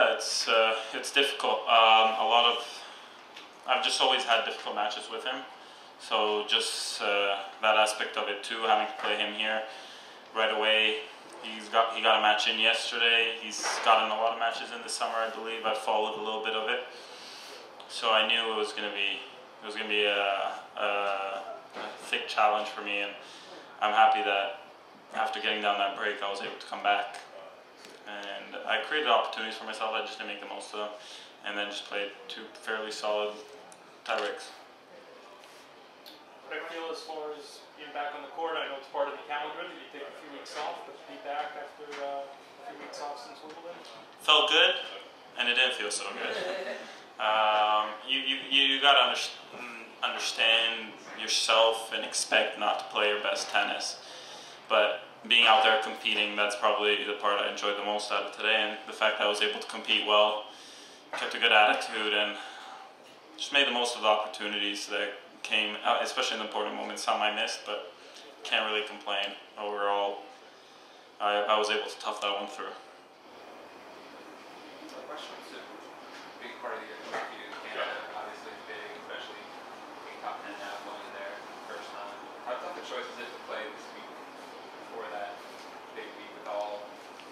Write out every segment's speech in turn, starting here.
Yeah, it's difficult. I've just always had difficult matches with him, so just that aspect of it too, having to play him here right away. He got a match in yesterday. He's gotten a lot of matches in the summer, I believe. I followed a little bit of it, so I knew it was gonna be a thick challenge for me, and I'm happy that after getting down that break, I was able to come back. And I created opportunities for myself. I just didn't make the most of them, and then just played two fairly solid tie-breaks. What I feel as far as being back on the court, I know it's part of the calendar. Did you take a few weeks off, but to be back after a few weeks off since Wimbledon? Felt good, and it didn't feel so good. You gotta understand yourself and expect not to play your best tennis, but being out there competing, that's probably the part I enjoyed the most out of today, and the fact that I was able to compete well, kept a good attitude, and just made the most of the opportunities that came, especially in the important moments. Some I missed, but can't really complain. Overall, I was able to tough that one through. Questions? A big part of the year for you, Canada, obviously big, especially being top 10 now, going in there first time. How tough a choice is it to play this week before that big week with all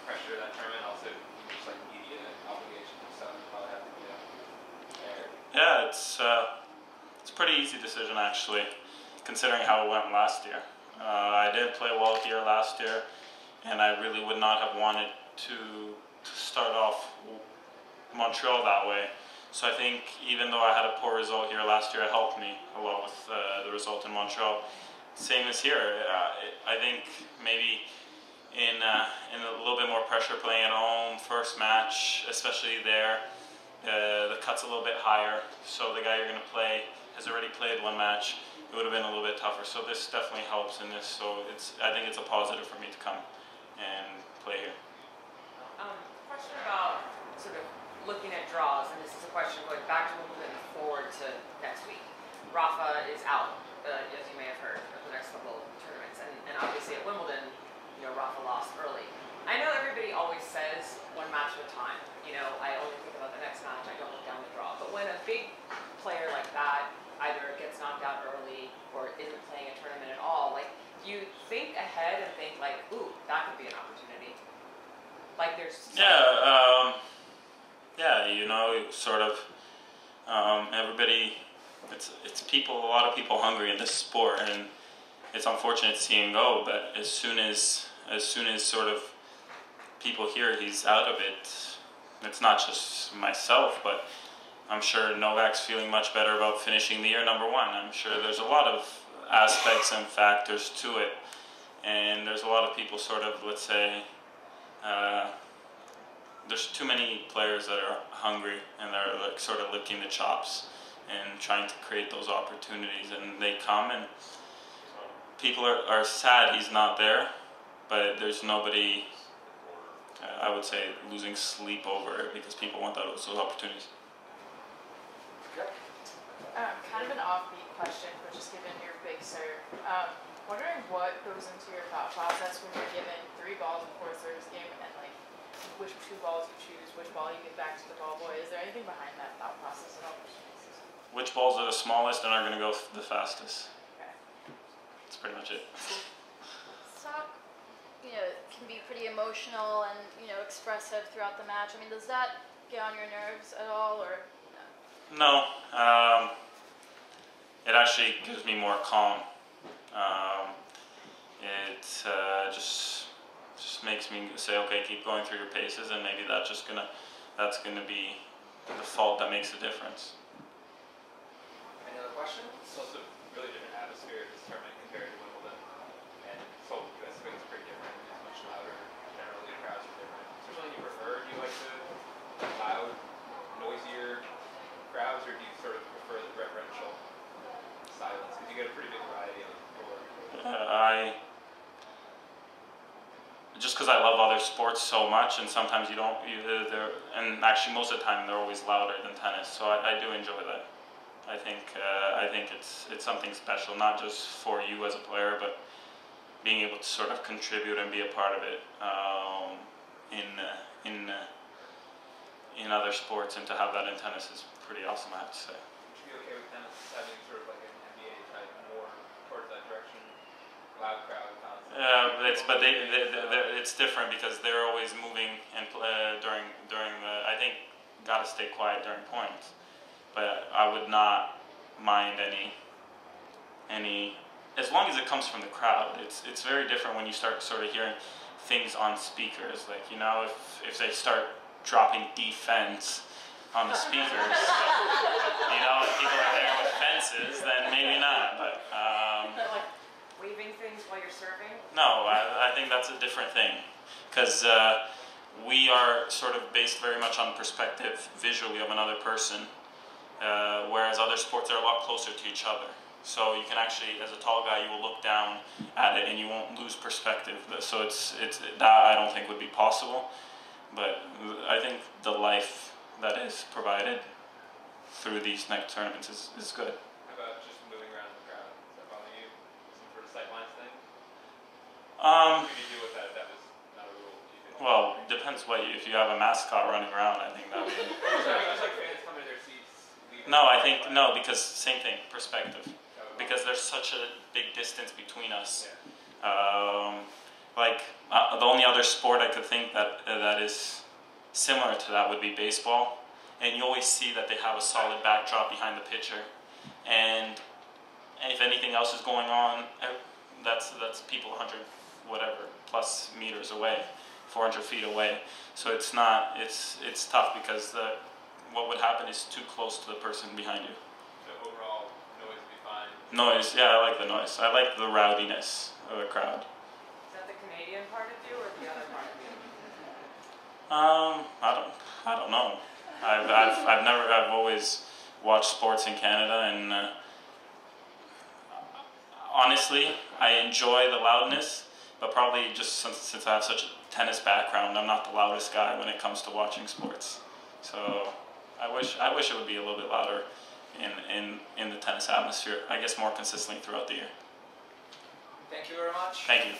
pressure of that tournament, also just like media obligations and stuff you probably have to be there? Yeah, it's a pretty easy decision actually, considering how it went last year. I didn't play well here last year, and I really would not have wanted to start off Montreal that way. So I think even though I had a poor result here last year, it helped me a lot with the result in Montreal. Same as here. I think maybe in a little bit more pressure playing at home, first match, especially there, the cut's a little bit higher. So the guy you're going to play has already played one match. It would have been a little bit tougher. So this definitely helps in this. So I think it's a positive for me to come and play here. Question about sort of looking at draws, and this is a question going back to Wimbledon forward to next week. Rafa is out, as you may have heard, for the next couple of tournaments, and obviously at Wimbledon, Rafa lost early. I know everybody always says one match at a time. I only think about the next match. I don't look down the draw. But when a big player like that either gets knocked out early or isn't playing a tournament at all, like, you think ahead and think like, ooh, that could be an opportunity. Like there's sort of everybody. It's people. A lot of people hungry in this sport, and it's unfortunate to see him go. But as soon as sort of people hear he's out of it, it's not just myself, but I'm sure Novak's feeling much better about finishing the year #1. I'm sure there's a lot of aspects and factors to it, and there's a lot of people sort of, let's say, there's too many players that are hungry and they're like sort of licking the chops and trying to create those opportunities, and they come, and people are sad he's not there, but there's nobody, I would say, losing sleep over it because people want those opportunities. Kind of an offbeat question, but just given your big serve, wondering what goes into your thought process when you're given 3 balls before a service game, and like which 2 balls you choose, which ball you give back to the ball boy. Is there anything behind that thought process at all? Which balls are the smallest and are going to go the fastest? Okay. That's pretty much it. Talk, can be pretty emotional and expressive throughout the match. I mean, does that get on your nerves at all, or no? No. It actually gives me more calm. It just makes me say, okay, keep going through your paces, and maybe that's gonna be the fault that makes a difference. Any other questions? It's also a really different atmosphere at this tournament compared to Wimbledon, and so US Open is pretty different. It's much louder. Generally, the crowds are different. Is there something you prefer? Do you like the loud, noisier crowds, or do you sort of prefer the reverential silence? Because you get a pretty big variety on the floor. Just because I love other sports so much, and sometimes and actually most of the time they're always louder than tennis, so I do enjoy that. I think it's something special, not just for you as a player, but being able to sort of contribute and be a part of it in in other sports, and to have that in tennis is pretty awesome, I have to say. Would you be okay with tennis having sort of like an NBA type, more towards that direction, loud crowd constant? It's different because they're always moving and during the. I think gotta stay quiet during points, but I would not mind any as long as it comes from the crowd. It's very different when you start sort of hearing things on speakers, like, you know, if they start dropping defense on the speakers, you know, and people are there with fences, then maybe not. But like waving things while you're serving? no, I think that's a different thing, because we are sort of based very much on perspective visually of another person, whereas other sports are a lot closer to each other. So you can actually, as a tall guy, you will look down at it and you won't lose perspective. So it's that I don't think would be possible. But I think the life that is provided through these next tournaments is good. How about just moving around in the crowd? Does that bother you? Some sort of sightlines thing? What do you do with that? That was not a rule. Do you think? Well, depends if you have a mascot running around, I think that would be. It's like fans coming to their seats. No, because same thing, perspective. Because there's such a big distance between us. Yeah. The only other sport I could think that is similar to that would be baseball, and you always see that they have a solid backdrop behind the pitcher, and if anything else is going on, that's people 100 whatever plus meters away, 400 feet away. So it's tough because what would happen is too close to the person behind you. So overall, noise would be fine. Noise, yeah, I like the noise. I like the rowdiness of the crowd. Is that the Canadian part of you or the other part of you? I don't know. I've always watched sports in Canada, and honestly, I enjoy the loudness, but probably just since I have such a tennis background, I'm not the loudest guy when it comes to watching sports. So I wish it would be a little bit louder in the tennis atmosphere, I guess more consistently throughout the year. Thank you very much. Thank you.